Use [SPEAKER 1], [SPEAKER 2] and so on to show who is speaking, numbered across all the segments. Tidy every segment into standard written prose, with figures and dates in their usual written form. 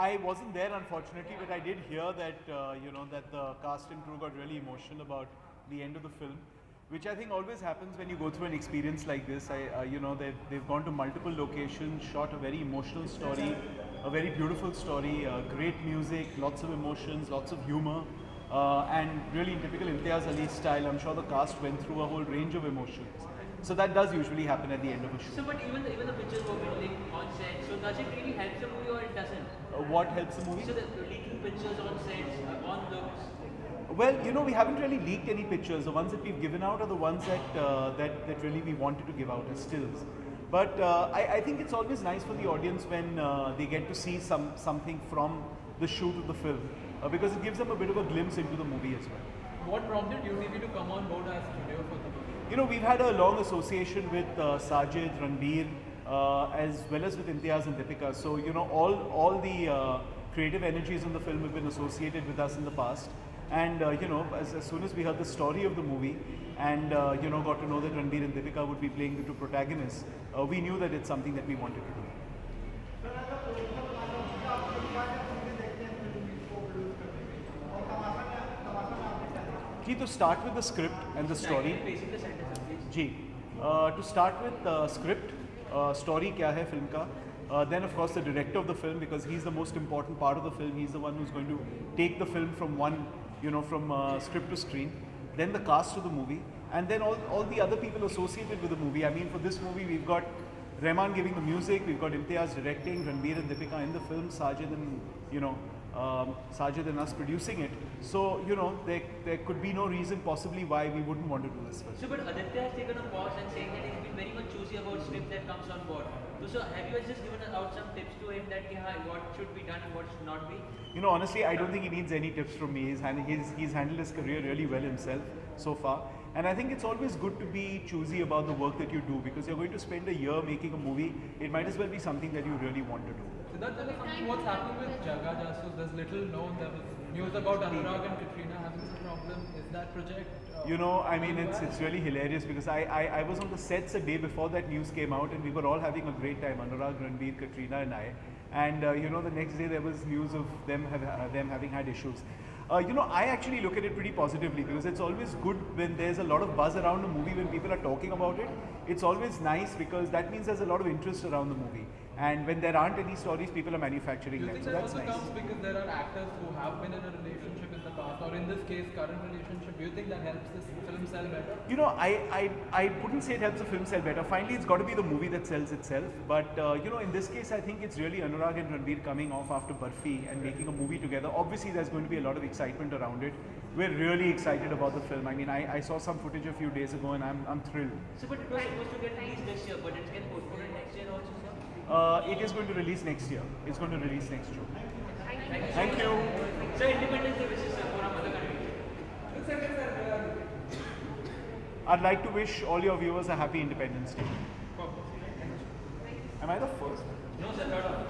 [SPEAKER 1] I wasn't there unfortunately, but I did hear that that the cast and crew got really emotional about the end of the film, which I think always happens when you go through an experience like this. They've gone to multiple locations, shot a very emotional story, a very beautiful story, great music, lots of emotions, lots of humor, and really in typical Imtiaz Ali style, I'm sure the cast went through a whole range of emotions. So that does usually happen at the end of a shoot.
[SPEAKER 2] So, but even the pictures were building on set. So, does it really help the movie or it doesn't?
[SPEAKER 1] What helps the movie?
[SPEAKER 2] So, the leaking pictures on sets, on looks.
[SPEAKER 1] Well, we haven't really leaked any pictures. The ones that we've given out are the ones that really we wanted to give out as stills. But I think it's always nice for the audience when they get to see something from the shoot of the film because it gives them a bit of a glimpse into the movie as well.
[SPEAKER 3] What prompted UTV to come on board as studio for the movie?
[SPEAKER 1] We've had a long association with Sajid, Ranbir, as well as with Imtiaz and Deepika. So, all the creative energies in the film have been associated with us in the past. And, as soon as we heard the story of the movie and, got to know that Ranbir and Deepika would be playing the two protagonists, we knew that it's something that we wanted to do. To start with the script and the story. To start with the script, story क्या है film का, then of course the director of the film, because he's the most important part of the film. He's the one who's going to take the film from from script to screen. Then the cast of the movie, and then all the other people associated with the movie. I mean, for this movie we've got Rahman giving the music, we've got Imtiaz directing, Ranbir and Deepika in the film, Sajid and us producing it. So, there could be no reason possibly why we wouldn't want to do this film.
[SPEAKER 2] So, but Aditya has taken a pause and saying that he's been very much choosy about script that comes on board. So, have you just given out some tips to him that what should be done and what should not be?
[SPEAKER 1] Honestly, I don't think he needs any tips from me. He's handled his career really well himself so far. And I think it's always good to be choosy about the work that you do, because you're going to spend a year making a movie. It might as well be something that you really want to do.
[SPEAKER 3] So that's what's happening with Jaga Jasoos. There's little known. There was news about Anurag and Katrina having some problem. Is that project?
[SPEAKER 1] I mean, it's really hilarious because I was on the sets a day before that news came out, and we were all having a great time. Anurag, Ranbir, Katrina, and I. And the next day there was news of them having had issues. I actually look at it pretty positively, because it's always good when there's a lot of buzz around a movie, when people are talking about it. It's always nice because that means there's a lot of interest around the movie. And when there aren't any stories, people are manufacturing them. So that's nice.
[SPEAKER 3] Do you think that also comes because there are actors who have been in a relationship in the past, or in this case, current relationship? Do you think that helps this film sell better?
[SPEAKER 1] I wouldn't say it helps the film sell better. Finally, it's got to be the movie that sells itself. But, in this case, I think it's really Anurag and Ranbir coming off after Barfi and making a movie together. Obviously, there's going to be a lot of excitement around it. We're really excited about the film. I mean, I saw some footage a few days ago and I'm thrilled.
[SPEAKER 2] So, but it was supposed to get released this year, but it's getting postponed next year also, sir?
[SPEAKER 1] It is going to release next year. It's going to release next June. Thank you.
[SPEAKER 2] So, Independence Day wishes for our mother country.
[SPEAKER 1] I'd like to wish all your viewers a happy Independence Day. Am I the first?
[SPEAKER 2] No, sir, third.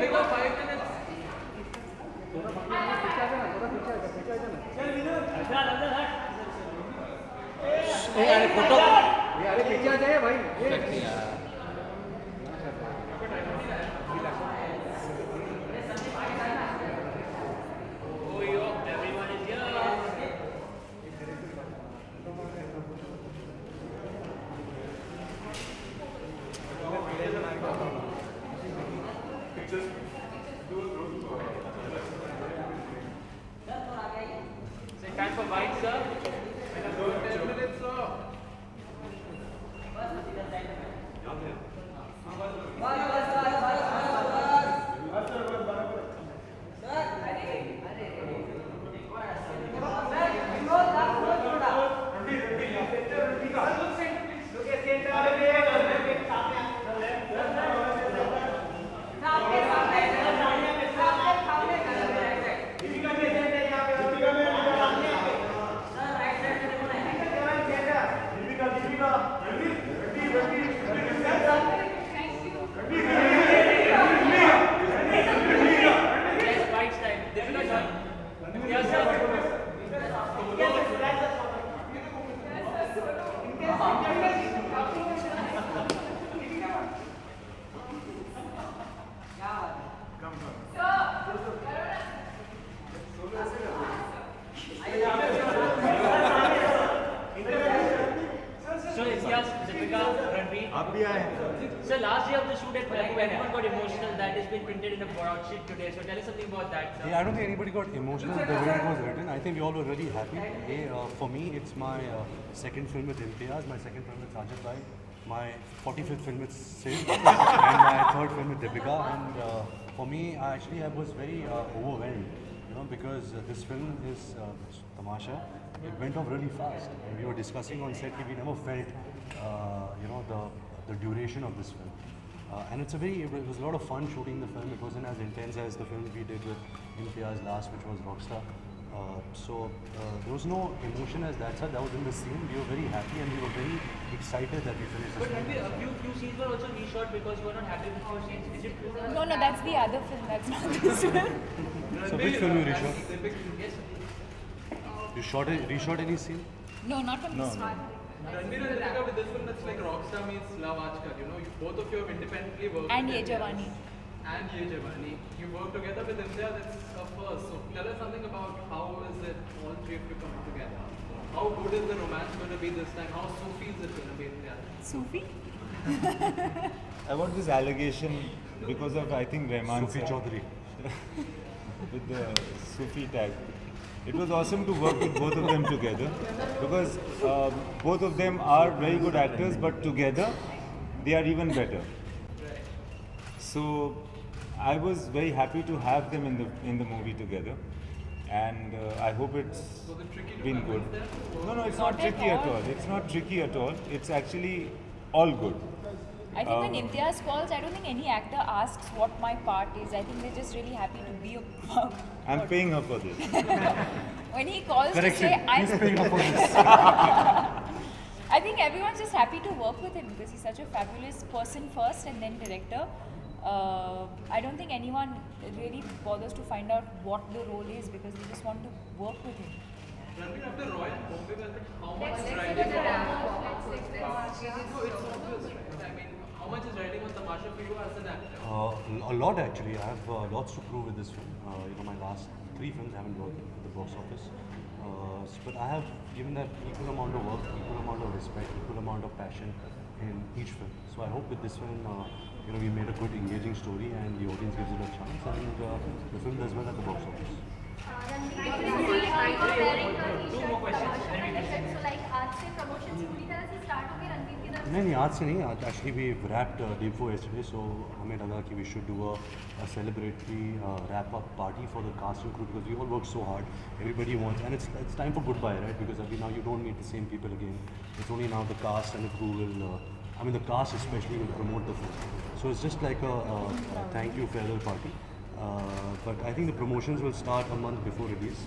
[SPEAKER 3] Before 5 minutes.
[SPEAKER 2] Oh, yo, everyone is here. So time for bites, sir.
[SPEAKER 3] 10 minutes, sir.
[SPEAKER 2] Yes, bites time. Deepika, sir. Yes, sir. So, Isyas, Deepika, Ranveer.
[SPEAKER 4] आप भी आए
[SPEAKER 2] So last day of the shoot at Malibu, everyone got emotional. That has been printed in a broadsheet today. So tell us something about that, sir.
[SPEAKER 5] Yeah, I don't think anybody got emotional the way it was written. I think we all were really happy. Hey, for me, it's my second film with Imtiaz, my second film with Sajid Bhai, my 45th film with Sid, and my third film with Deepika. And for me, I was very overwhelmed, because this film is Tamasha. It went off really fast, and we were discussing on set that we never felt, the duration of this film. And it was a lot of fun shooting the film. It wasn't as intense as the film we did with Imtiaz last, which was Rockstar. There was no emotion as that such. That was in the scene. We were very happy and we were very excited that we finished this
[SPEAKER 2] But
[SPEAKER 5] film.
[SPEAKER 2] Ranveer, a few scenes were also reshot because you were not happy with few scenes. Is it true?
[SPEAKER 6] No, that's the other film. That's not this one.
[SPEAKER 5] So which film you reshot?
[SPEAKER 2] Yes.
[SPEAKER 5] You reshot any scene?
[SPEAKER 6] No, not from this one.
[SPEAKER 3] Ranveer and Deepika, with this film, it's like Rockstar meets Love Aajkal. Both of you have independently worked.
[SPEAKER 6] And
[SPEAKER 3] with
[SPEAKER 6] Ye
[SPEAKER 3] Imtiaz.
[SPEAKER 6] Jawani.
[SPEAKER 3] And Ye Jawani. You work together with Imtiaz, it's a first. So tell us something about how is it all three of you come together? How good is the romance going to be this time? How Sufi is it going to be, Imtiaz?
[SPEAKER 6] Sufi?
[SPEAKER 4] about this allegation because of I think Rahman
[SPEAKER 5] Sufi
[SPEAKER 4] sir
[SPEAKER 5] Chaudhary.
[SPEAKER 4] with the Sufi tag. It was awesome to work with both of them together because both of them are very good actors, but together they are even better. So I was very happy to have them in the movie together, and I hope it's
[SPEAKER 3] Was it tricky to
[SPEAKER 4] been good.
[SPEAKER 3] convince them?
[SPEAKER 4] No, it's
[SPEAKER 6] Not
[SPEAKER 4] not
[SPEAKER 6] at
[SPEAKER 4] tricky at
[SPEAKER 6] all.
[SPEAKER 4] all. It's not tricky at all. It's actually all good.
[SPEAKER 6] I think when Imtiaz calls, I don't think any actor asks what my part is. I think they're just really happy to be a
[SPEAKER 4] I'm paying her for this.
[SPEAKER 6] When he calls to
[SPEAKER 5] Correction.
[SPEAKER 6] say,
[SPEAKER 5] He's paying up for this.
[SPEAKER 6] I think everyone's just happy to work with him because he's such a fabulous person first and then director. I don't think anyone really bothers to find out what the role is because they just want to work with him.
[SPEAKER 3] Ranveer, after Roy and Bombay Velvet, how much is riding on? No, it's obvious, right? I mean, how much is riding on Tamasha for you as an actor?
[SPEAKER 5] A lot actually. I have lots to prove with this film. My last 3 films haven't worked at the box office. But I have given that equal amount of work, equal amount of respect, equal amount of passion in each film. So I hope with this film, we made a good, engaging story and the audience gives it a chance and the film does well at the box office.
[SPEAKER 2] Two more questions.
[SPEAKER 7] So like आज से promotions पूरी तरह से start हो गए रणवीर की तरफ
[SPEAKER 5] नहीं आज से नहीं आज actually we wrapped day before yesterday, so हमें लगा कि we should do a celebratory wrap up party for the cast and crew because we all worked so hard. Everybody wants, and it's time for goodbye, right? Because now you don't meet the same people again. It's only now the cast and the crew will, the cast especially will promote the film. So it's just like a thank you farewell party. But I think the promotions will start a month before release.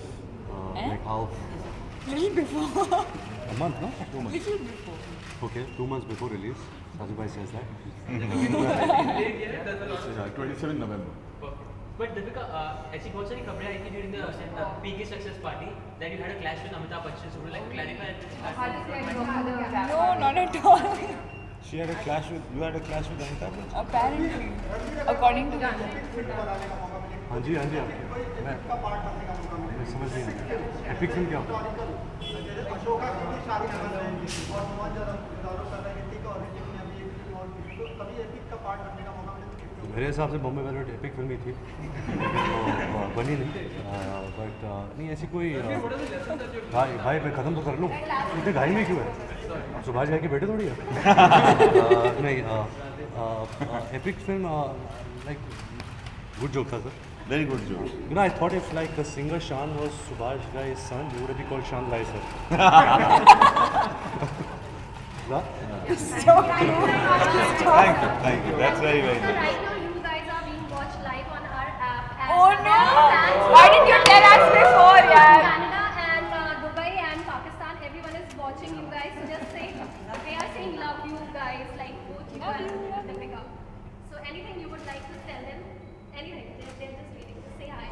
[SPEAKER 5] Like how
[SPEAKER 6] Little before.
[SPEAKER 5] a month, no? 2 months.
[SPEAKER 6] Little before.
[SPEAKER 5] Okay, 2 months before release. Sajid bhai says that.
[SPEAKER 3] Date yet? There's a lot of
[SPEAKER 8] 27 November.
[SPEAKER 3] Perfect.
[SPEAKER 2] But Deepika, ऐसी बहुत सारी खबरें आई थी during the PK success party that you had a clash with Amitabh Bachchan. So would you like to clarify that?
[SPEAKER 6] No, not at all.
[SPEAKER 4] She had a clash with, you had a clash with Amitabh Bachchan?
[SPEAKER 6] Apparently, according to them.
[SPEAKER 5] हाँ जी मैं समझ नहीं आया epic film क्या होता है मेरे हिसाब से बॉम्बे वेलवेट एपिक फिल्म ही थी तो बनी नहीं बट नहीं ऐसी कोई भाई मैं ख़त्म तो कर लूँ इतने घाई में क्यों है सुभाष भाई के बेटे थोड़ी है नहीं epic film like good joke था sir
[SPEAKER 4] Very good joke.
[SPEAKER 5] You know, I thought if like the singer Shan was Subhash Guy's son, he would have been called Shan Rai sir.
[SPEAKER 4] Thank you. That's very, very
[SPEAKER 7] So
[SPEAKER 4] nice.
[SPEAKER 7] right now you guys are being watched live on our app. And
[SPEAKER 6] Oh no!
[SPEAKER 7] fans
[SPEAKER 6] Why didn't you tell us before,
[SPEAKER 7] from
[SPEAKER 6] yaar?
[SPEAKER 7] Canada and Dubai and Pakistan, everyone is watching you guys. So just say, they are saying love you guys, like both you
[SPEAKER 6] Love
[SPEAKER 7] and
[SPEAKER 6] you, love you.
[SPEAKER 7] Deepika. So anything you would like to tell them? Anything? They're just waiting to say hi.